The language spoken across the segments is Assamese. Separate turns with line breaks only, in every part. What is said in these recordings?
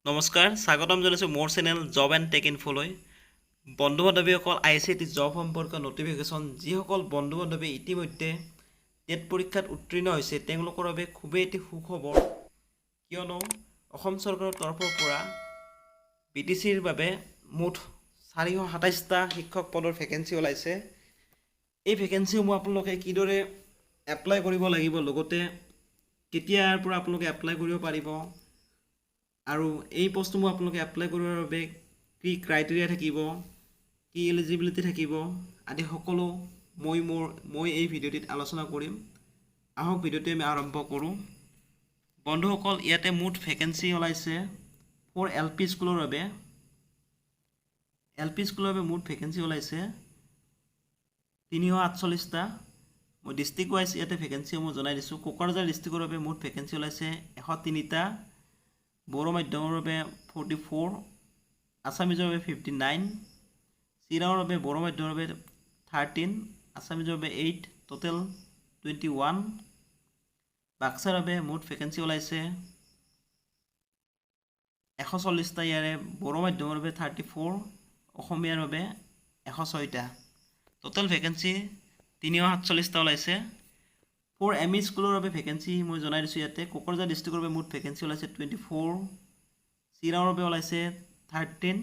নমস্কাৰ স্বাগতম জনাইছোঁ মোৰ চেনেল জব এণ্ড টেক ইনফলৈ বন্ধু বান্ধৱীসকল ICT জব সম্পৰ্কীয় নটিফিকেশ্যন যিসকল বন্ধু বান্ধৱী ইতিমধ্যে টেট পৰীক্ষাত উত্তীৰ্ণ হৈছে তেওঁলোকৰ বাবে খুবেই এটি সুখবৰ কিয়নো অসম চৰকাৰৰ তৰফৰ পৰা BTCৰ বাবে মুঠ 427টা শিক্ষক পদৰ ভেকেঞ্চি ওলাইছে। এই ভেকেঞ্চিসমূহ আপোনালোকে কিদৰে এপ্লাই কৰিব লাগিব, লগতে কেতিয়াৰ পৰা আপোনালোকে এপ্লাই কৰিব পাৰিব আৰু এই পোষ্টসমূহ আপোনালোকে এপ্লাই কৰিবৰ বাবে কি ক্ৰাইটেৰিয়া থাকিব, কি এলিজিবিলিটি থাকিব আদি সকলো মই এই ভিডিঅ'টিত আলোচনা কৰিম। আহক ভিডিঅ'টি আমি আৰম্ভ কৰোঁ। বন্ধুসকল, ইয়াতে মুঠ ভেকেঞ্চি ওলাইছে ফৰ LP স্কুলৰ বাবে। LP স্কুলৰ বাবে মুঠ ভেকেঞ্চি ওলাইছে 348টা। মই ডিষ্ট্ৰিক্ট ৱাইজ ইয়াতে ভেকেঞ্চিসমূহ জনাই দিছোঁ। কোকৰাঝাৰ ডিষ্ট্ৰিক্টৰ বাবে মুঠ ভেকেঞ্চি ওলাইছে 103টা, বড়ো মাধ্যমৰ বাবে 44, আছামিজৰ বাবে 59, চিৰাঙৰ বাবে বড়ো মাধ্যমৰ বাবে 13, আছামিজৰ বাবে 8, টোটেল 21। বাক্সাৰ বাবে মুঠ ভেকেঞ্চি ওলাইছে 140টা, ইয়াৰে বড়ো মাধ্যমৰ বাবে 34, অসমীয়াৰ বাবে 106টা। টোটেল ভেকেঞ্চি 347টা ওলাইছে। ফৰ ME স্কুলৰ বাবে ভেকেঞ্চি মই জনাই দিছোঁ ইয়াতে। কোকৰাঝাৰ ডিষ্ট্ৰিক্টৰ বাবে মুঠ ভেকেঞ্চি ওলাইছে 24, চিৰাঙৰ বাবে ওলাইছে 13,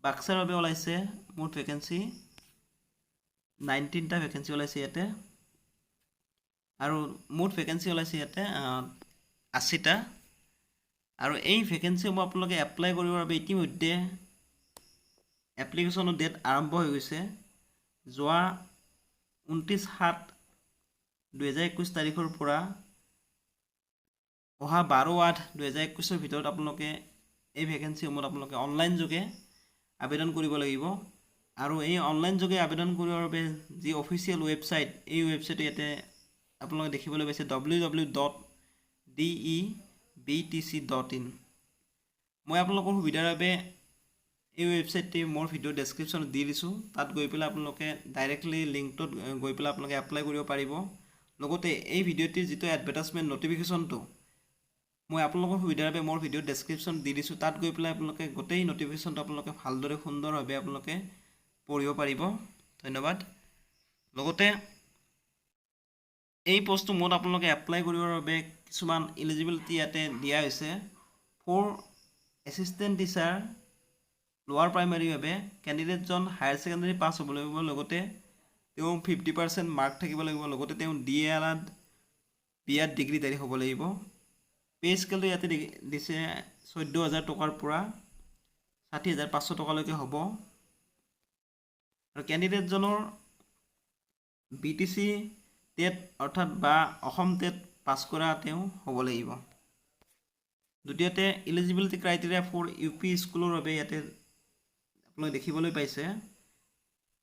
বাক্সাৰ বাবে ওলাইছে মুঠ ভেকেঞ্চি 19টা ভেকেঞ্চি ওলাইছে ইয়াতে, আৰু মুঠ ভেকেঞ্চি ওলাইছে ইয়াতে 80টা। আৰু এই ভেকেঞ্চিসমূহ আপোনালোকে এপ্লাই কৰিবৰ বাবে ইতিমধ্যে এপ্লিকেশ্যনৰ ডেট আৰম্ভ হৈ গৈছে। যোৱা 29/7/2021 তাৰিখৰ পৰা অহা 12/8/2021 ভিতৰত আপোনালোকে এই ভেকেঞ্চিসমূহত আপোনালোকে অনলাইন যোগে আবেদন কৰিব লাগিব। আৰু এই অনলাইন যোগে আবেদন কৰিবৰ বাবে যি অফিচিয়েল ৱেবছাইট, এই ৱেবছাইটটো ইয়াতে আপোনালোকে দেখিবলৈ পাইছে www.debtc.in। মই আপোনালোকৰ সুবিধাৰ বাবে এই ৱেবছাইটটি মোৰ ভিডিঅ' ডেছক্ৰিপশ্যনত দি দিছোঁ। তাত গৈ পেলাই আপোনালোকে ডাইৰেক্টলি লিংকটোত গৈ পেলাই আপোনালোকে এপ্লাই কৰিব পাৰিব। লগতে এই ভিডিঅ'টিৰ যিটো এডভাৰটাইজমেণ্ট নটিফিকেশ্যনটো মই আপোনালোকৰ সুবিধাৰ বাবে মোৰ ভিডিঅ' ডেছক্ৰিপশ্যন দি দিছোঁ। তাত গৈ পেলাই আপোনালোকে গোটেই নটিফিকেশ্যনটো আপোনালোকে ভালদৰে সুন্দৰভাৱে আপোনালোকে পঢ়িব পাৰিব। ধন্যবাদ। লগতে এই পোষ্টসমূহত আপোনালোকে এপ্লাই কৰিবৰ বাবে কিছুমান এলিজিবিলিটি ইয়াতে দিয়া হৈছে। ফৰ এছিষ্টেণ্ট টিচাৰ লোৱাৰ প্ৰাইমাৰীৰ বাবে কেণ্ডিডেটজন হায়াৰ ছেকেণ্ডেৰী পাছ হ'ব লাগিব, লগতে তেওঁ 50% মাৰ্ক থাকিব লাগিব, লগতে তেওঁ DLED BEd ডিগ্ৰীধাৰী হ'ব লাগিব। পে স্কেলটো ইয়াতে দিছে 14,000 টকাৰ পৰা 60,500 টকালৈকে হ'ব। আৰু কেণ্ডিডেটজনৰ BTC টেট অৰ্থাৎ বা অসম টেট পাছ কৰা তেওঁ হ'ব লাগিব। দ্বিতীয়তে এলিজিবিলিটি ক্ৰাইটেৰিয়া ফৰ UP স্কুলৰ বাবে ইয়াতে আপোনালোকে দেখিবলৈ পাইছে।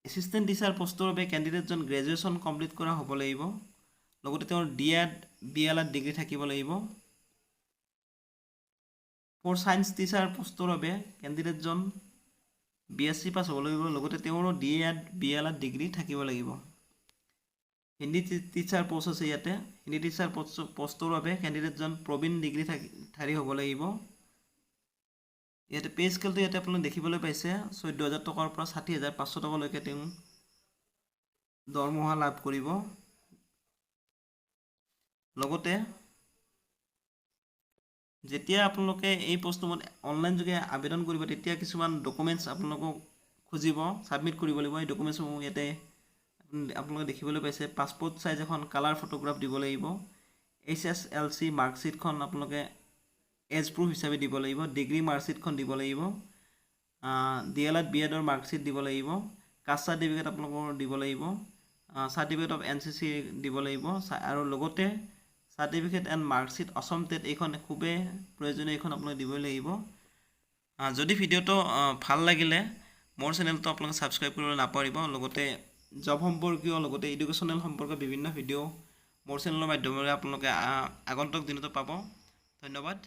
এছিষ্টেণ্ট টিচাৰ পোষ্টৰ বাবে কেণ্ডিডেটজন গ্ৰেজুৱেশ্যন কমপ্লিট কৰা হ'ব লাগিব, লগতে তেওঁৰ DEd BLEd ডিগ্ৰী থাকিব লাগিব। ফৰ ছায়েন্স টিচাৰ পোষ্টৰ বাবে কেণ্ডিডেটজন BSc পাছ হ'ব লাগিব, লগতে তেওঁৰো DEd BLEd ডিগ্ৰী থাকিব লাগিব। হিন্দী টিচাৰ পোষ্ট আছে ইয়াতে। হিন্দী টিচাৰ পোষ্টৰ বাবে কেণ্ডিডেটজন প্ৰবীণ ডিগ্ৰীধাৰী হ'ব লাগিব। ইয়াতে পে স্কেলটো ইয়াতে আপোনালোকে দেখিবলৈ পাইছে 14,000 টকাৰ পৰা 60,500 টকালৈকে তেওঁ দৰমহা লাভ কৰিব। লগতে যেতিয়া আপোনালোকে এই পোষ্টসমূহত অনলাইন যোগে আবেদন কৰিব তেতিয়া কিছুমান ডকুমেণ্টছ আপোনালোকক খুজিব, ছাবমিট কৰিব লাগিব। এই ডকুমেণ্টছসমূহ ইয়াতে আপোনালোকে দেখিবলৈ পাইছে। পাছপোৰ্ট চাইজ এখন কালাৰ ফটোগ্ৰাফ দিব লাগিব, HSLC মাৰ্কশ্বিটখন আপোনালোকে এজ প্ৰুফ হিচাপে দিব লাগিব, ডিগ্ৰী মাৰ্কশ্বিটখন দিব লাগিব, DLEd BEdৰ মাৰ্কশ্বিট দিব লাগিব, কাষ্ট চাৰ্টিফিকেট আপোনালোকৰ দিব লাগিব, চাৰ্টিফিকেট অফ NCC দিব লাগিব, আৰু লগতে certificate and marksheet Assam TET এইখন খুবেই প্ৰয়োজনীয়, এইখন আপোনালোকে দিবই লাগিব। যদি ভিডিঅ'টো ভাল লাগিলে মোৰ চেনেলটো আপোনালোকে ছাবস্ক্ৰাইব কৰিবলৈ নাপাহৰিব। লগতে জব সম্পৰ্কীয় লগতে এডুকেশ্যনেল সম্পৰ্কীয় বিভিন্ন ভিডিঅ' মোৰ চেনেলৰ মাধ্যমেৰে আপোনালোকে আগন্তুক দিনতো পাব। ধন্যবাদ।